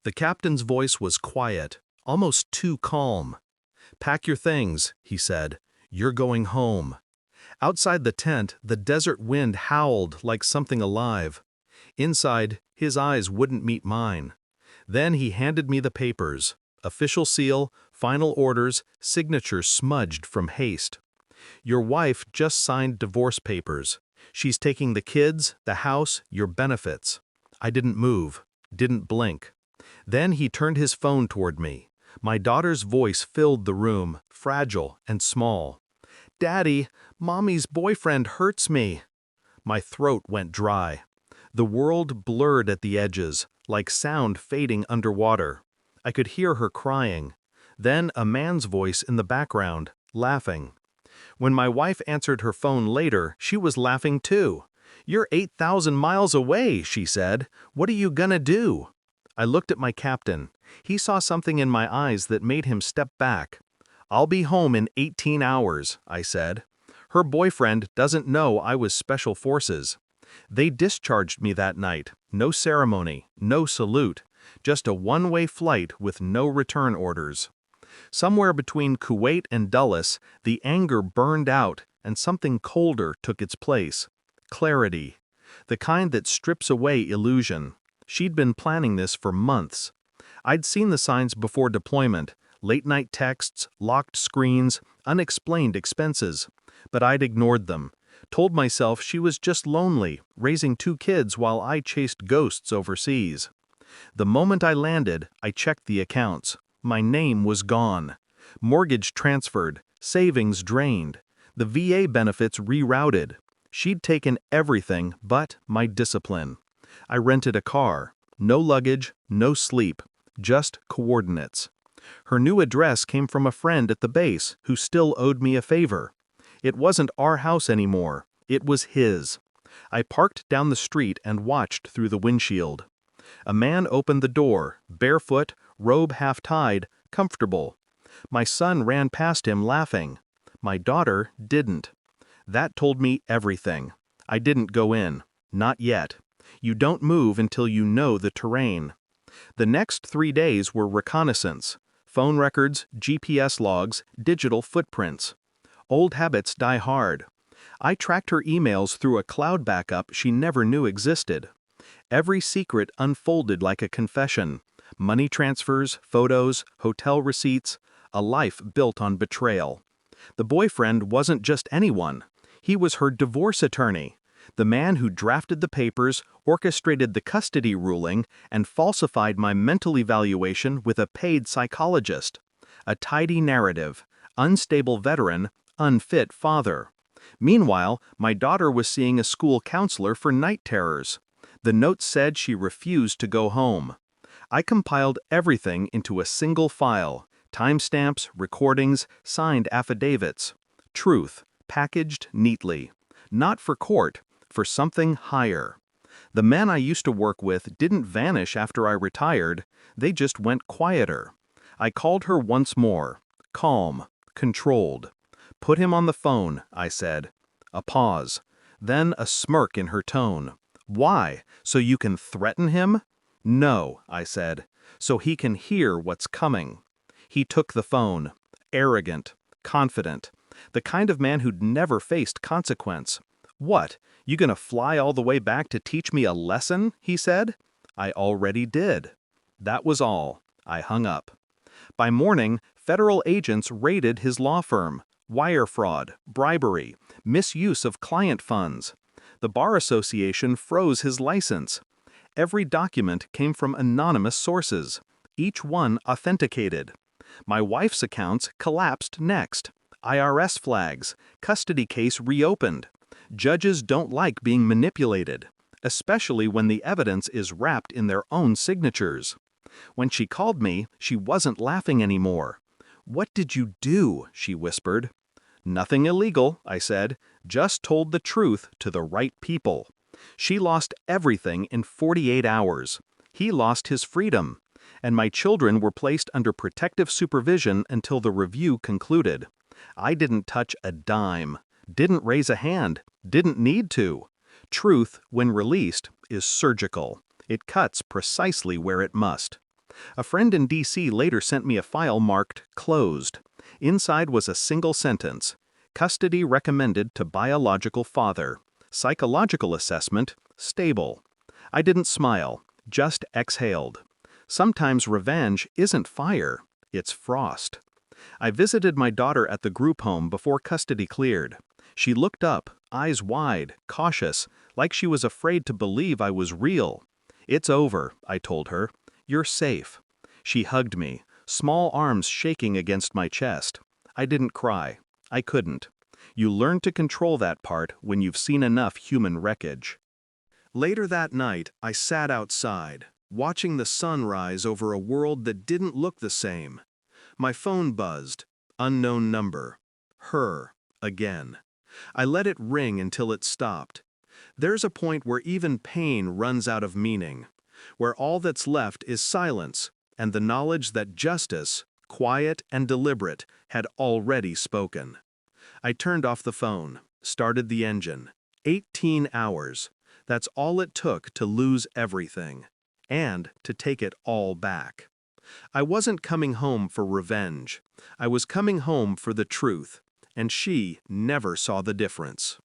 The captain's voice was quiet, almost too calm. "Pack your things," he said. "You're going home." Outside the tent, the desert wind howled like something alive. Inside, his eyes wouldn't meet mine. Then he handed me the papers. Official seal, final orders, signature smudged from haste. "Your wife just signed divorce papers. She's taking the kids, the house, your benefits." I didn't move, didn't blink. Then he turned his phone toward me. My daughter's voice filled the room, fragile and small. "Daddy, Mommy's boyfriend hurts me." My throat went dry. The world blurred at the edges, like sound fading underwater. I could hear her crying. Then a man's voice in the background, laughing. When my wife answered her phone later, she was laughing too. "You're 8,000 miles away," she said. "What are you gonna do?" I looked at my captain. He saw something in my eyes that made him step back. "I'll be home in 18 hours, I said. "Her boyfriend doesn't know I was Special Forces. They discharged me that night. No ceremony, no salute. Just a one-way flight with no return orders." Somewhere between Kuwait and Dulles, the anger burned out and something colder took its place. Clarity. The kind that strips away illusion. She'd been planning this for months. I'd seen the signs before deployment, late-night texts, locked screens, unexplained expenses. But I'd ignored them. Told myself she was just lonely, raising 2 kids while I chased ghosts overseas. The moment I landed, I checked the accounts. My name was gone. Mortgage transferred, savings drained, the VA benefits rerouted. She'd taken everything but my discipline. I rented a car. No luggage, no sleep, just coordinates. Her new address came from a friend at the base who still owed me a favor. It wasn't our house anymore. It was his. I parked down the street and watched through the windshield. A man opened the door, barefoot, robe half-tied, comfortable. My son ran past him laughing. My daughter didn't. That told me everything. I didn't go in. Not yet. You don't move until you know the terrain. The next 3 days were reconnaissance. Phone records, GPS logs, digital footprints. Old habits die hard. I tracked her emails through a cloud backup she never knew existed. Every secret unfolded like a confession. Money transfers, photos, hotel receipts, a life built on betrayal. The boyfriend wasn't just anyone. He was her divorce attorney, the man who drafted the papers, orchestrated the custody ruling, and falsified my mental evaluation with a paid psychologist. A tidy narrative, unstable veteran, unfit father. Meanwhile, my daughter was seeing a school counselor for night terrors. The note said she refused to go home. I compiled everything into a single file, timestamps, recordings, signed affidavits. Truth, packaged neatly. Not for court, for something higher. The men I used to work with didn't vanish after I retired, they just went quieter. I called her once more, calm, controlled. "Put him on the phone," I said. A pause, then a smirk in her tone. "Why? So you can threaten him?" "No," I said, "so he can hear what's coming." He took the phone, arrogant, confident, the kind of man who'd never faced consequence. "What, you gonna fly all the way back to teach me a lesson?" he said. I already did. That was all. I hung up. By morning, federal agents raided his law firm. Wire fraud, bribery, misuse of client funds. The Bar Association froze his license. Every document came from anonymous sources, each one authenticated. My wife's accounts collapsed next. IRS flags, custody case reopened. Judges don't like being manipulated, especially when the evidence is wrapped in their own signatures. When she called me, she wasn't laughing anymore. "What did you do?" she whispered. "Nothing illegal," I said, "just told the truth to the right people." She lost everything in 48 hours. He lost his freedom. And my children were placed under protective supervision until the review concluded. I didn't touch a dime, didn't raise a hand, didn't need to. Truth, when released, is surgical. It cuts precisely where it must. A friend in DC later sent me a file marked closed. Inside was a single sentence. Custody recommended to biological father. Psychological assessment, stable. I didn't smile, just exhaled. Sometimes revenge isn't fire, it's frost. I visited my daughter at the group home before custody cleared. She looked up, eyes wide, cautious, like she was afraid to believe I was real. "It's over," I told her. "You're safe." She hugged me, small arms shaking against my chest. I didn't cry. I couldn't. You learn to control that part when you've seen enough human wreckage. Later that night, I sat outside, watching the sun rise over a world that didn't look the same. My phone buzzed. Unknown number. Her. Again. I let it ring until it stopped. There's a point where even pain runs out of meaning, where all that's left is silence and the knowledge that justice, quiet and deliberate, had already spoken. I turned off the phone, started the engine. 18 hours. That's all it took to lose everything, and to take it all back. I wasn't coming home for revenge. I was coming home for the truth, and she never saw the difference.